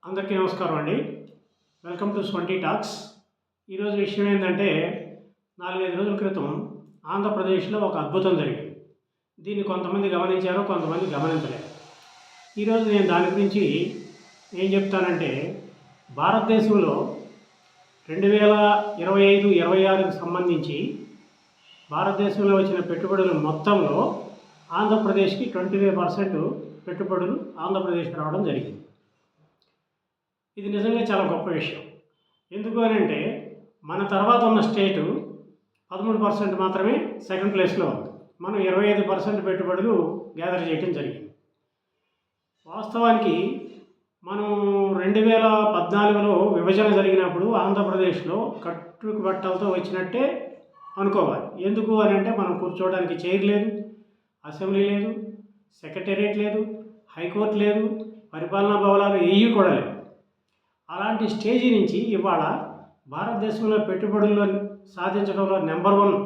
అందరికీ నమస్కారం అండి. వెల్కమ్ టు స్వంటీ టాక్స్. ఈరోజు విషయం ఏంటంటే 4-5 రోజుల క్రితం ఆంధ్రప్రదేశ్లో ఒక అద్భుతం జరిగింది. దీన్ని కొంతమంది గమనించారు, కొంతమంది గమనించలేదు. ఈరోజు నేను దాని గురించి ఏం చెప్తానంటే, భారతదేశంలో 2025-26కి సంబంధించి భారతదేశంలో వచ్చిన పెట్టుబడుల మొత్తంలో ఆంధ్రప్రదేశ్కి 25% పెట్టుబడులు ఆంధ్రప్రదేశ్కి రావడం జరిగింది. ఇది నిజంగా చాలా గొప్ప విషయం. ఎందుకు అని అంటే, మన తర్వాత ఉన్న స్టేటు 13% మాత్రమే సెకండ్ ప్లేస్లో ఉంది. మనం 25% పెట్టుబడులు గ్యాదర్ చేయడం జరిగింది. వాస్తవానికి మనం 2014లో విభజన జరిగినప్పుడు ఆంధ్రప్రదేశ్లో కట్టుబట్టలతో వచ్చినట్టే అనుకోవాలి. ఎందుకు అని అంటే, మనం కూర్చోవడానికి చైర్ లేదు, అసెంబ్లీ లేదు, సెక్రటేరియట్ లేదు, హైకోర్టు లేదు, పరిపాలనా భవనాలు ఏవి కూడా లేవు. అలాంటి స్టేజీ నుంచి ఇవాళ భారతదేశంలో పెట్టుబడుల్లో సాధించడంలో నెంబర్ 1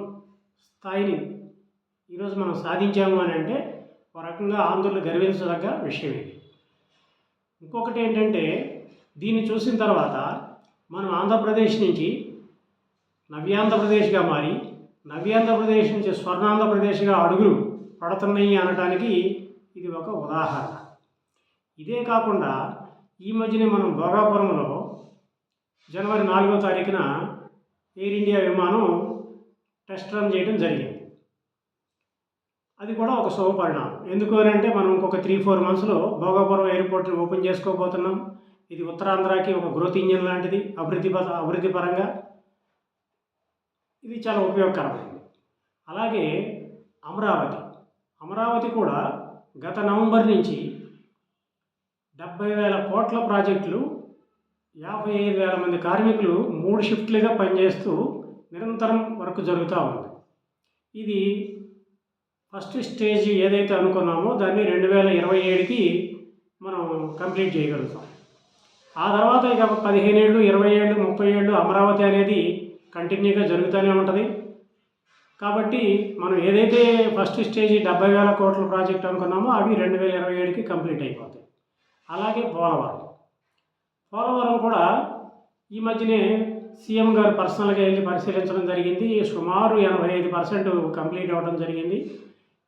స్థాయిని ఈరోజు మనం సాధించాము అని అంటే ఒక రకంగా ఆంధ్రులు గర్వించదగ్గ విషయం ఇది. ఇంకొకటి ఏంటంటే, దీన్ని చూసిన తర్వాత మనం ఆంధ్రప్రదేశ్ నుంచి నవ్యాంధ్రప్రదేశ్గా మారి, నవ్యాంధ్రప్రదేశ్ నుంచి స్వర్ణాంధ్రప్రదేశ్గా అడుగులు పడుతున్నాయి అనడానికి ఇది ఒక ఉదాహరణ. ఇదే కాకుండా ఈ మధ్యనే మనం భోగాపురంలో జనవరి 4వ తారీఖున ఎయిర్ ఇండియా విమానం టెస్ట్ రన్ చేయడం జరిగింది. అది కూడా ఒక శుభ పరిణామం. ఎందుకు అని అంటే, మనం ఇంకొక 3-4 మంత్స్లో భోగాపురం ఎయిర్పోర్ట్ని ఓపెన్ చేసుకోబోతున్నాం. ఇది ఉత్తరాంధ్రకి ఒక గ్రోత్ ఇంజిన్ లాంటిది. అభివృద్ధి పరంగా ఇది చాలా ఉపయోగకరమైనది. అలాగే అమరావతి కూడా గత నవంబర్ నుంచి 70,000 కోట్ల ప్రాజెక్టులు, 55,000 మంది కార్మికులు 3 షిఫ్ట్లుగా పనిచేస్తూ నిరంతరం వర్క్ జరుగుతూ ఉంది. ఇది ఫస్ట్ స్టేజ్ ఏదైతే అనుకున్నామో దాన్ని 2027కి మనం కంప్లీట్ చేయగలుగుతాం. ఆ తర్వాత ఇక 15 ఏళ్ళు, 20 ఏళ్ళు, 30 ఏళ్ళు అమరావతి అనేది కంటిన్యూగా జరుగుతూనే ఉంటుంది. కాబట్టి మనం ఏదైతే ఫస్ట్ స్టేజ్ 70,000 కోట్ల ప్రాజెక్ట్ అనుకున్నామో అవి 2027కి కంప్లీట్ అయిపోతాయి. అలాగే పోలవరం కూడా ఈ మధ్యనే సీఎం గారు పర్సనల్గా వెళ్ళి పరిశీలించడం జరిగింది. సుమారు 85% కంప్లీట్ అవ్వడం జరిగింది.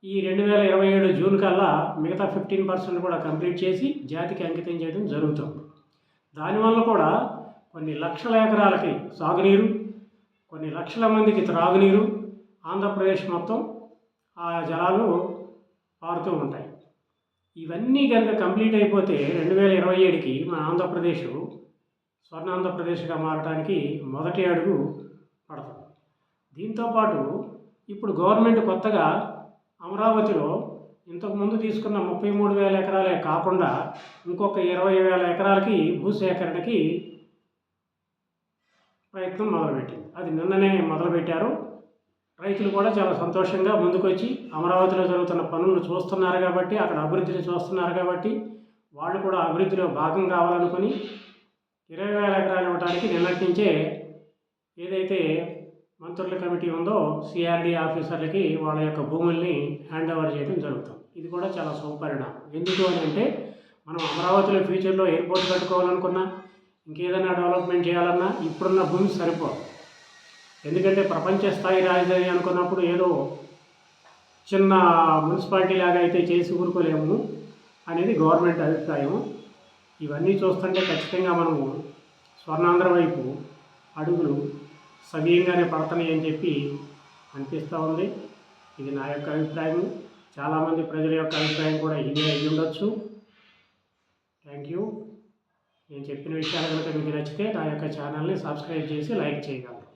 ఈ 2027 జూన్ కల్లా మిగతా 15% కూడా కంప్లీట్ చేసి జాతికి అంకితం చేయడం జరుగుతుంది. దానివల్ల కూడా కొన్ని లక్షల ఎకరాలకి సాగునీరు, కొన్ని లక్షల మందికి త్రాగునీరు, ఆంధ్రప్రదేశ్ మొత్తం ఆ జలాలు పారుతూ ఉంటాయి. ఇవన్నీ కనుక కంప్లీట్ అయిపోతే 2027కి మన ఆంధ్రప్రదేశ్ స్వర్ణాంధ్రప్రదేశ్గా మారడానికి మొదటి అడుగు పడుతుంది. దీంతోపాటు ఇప్పుడు గవర్నమెంట్ కొత్తగా అమరావతిలో ఇంతకుముందు తీసుకున్న 33,000 ఎకరాలే కాకుండా ఇంకొక 20,000 ఎకరాలకి భూసేకరణకి ప్రయత్నం మొదలుపెట్టింది. అది నిన్ననే మొదలుపెట్టారు. రైతులు కూడా చాలా సంతోషంగా ముందుకొచ్చి అమరావతిలో జరుగుతున్న పనులను చూస్తున్నారు కాబట్టి, అక్కడ అభివృద్ధిని చూస్తున్నారు కాబట్టి వాళ్ళు కూడా అభివృద్ధిలో భాగం కావాలనుకుని 20,000 ఎకరాలు ఇవ్వడానికి నిన్నటి నుంచే ఏదైతే మంత్రుల కమిటీ ఉందో సిఆర్డీ ఆఫీసర్లకి వాళ్ళ యొక్క భూముల్ని హ్యాండ్ ఓవర్ చేయడం జరుగుతుంది. ఇది కూడా చాలా శుభపరిణామం. ఎందుకు అని అంటే, మనం అమరావతిలో ఫ్యూచర్లో ఎయిర్పోర్ట్ కట్టుకోవాలనుకున్నా, ఇంకేదైనా డెవలప్మెంట్ చేయాలన్నా ఇప్పుడున్న భూమి సరిపోదు. ఎందుకంటే ప్రపంచ స్థాయి రాజధాని అనుకున్నప్పుడు ఏదో చిన్న మున్సిపాలిటీ లాగా అయితే చేసి ఊరుకోలేము అనేది గవర్నమెంట్ అభిప్రాయం. ఇవన్నీ చూస్తుంటే ఖచ్చితంగా మనము స్వర్ణాంధ్ర వైపు అడుగులు సవ్యంగానే పడుతున్నాయి అని చెప్పి అనిపిస్తూ ఉంది. ఇది నా యొక్క అభిప్రాయం. చాలామంది ప్రజల యొక్క అభిప్రాయం కూడా ఇదే అయి ఉండొచ్చు. Thank you. నేను చెప్పిన విషయాలు కనుక మీకు నచ్చితే నా యొక్క ఛానల్ని సబ్స్క్రైబ్ చేసి లైక్ చేయగలరు.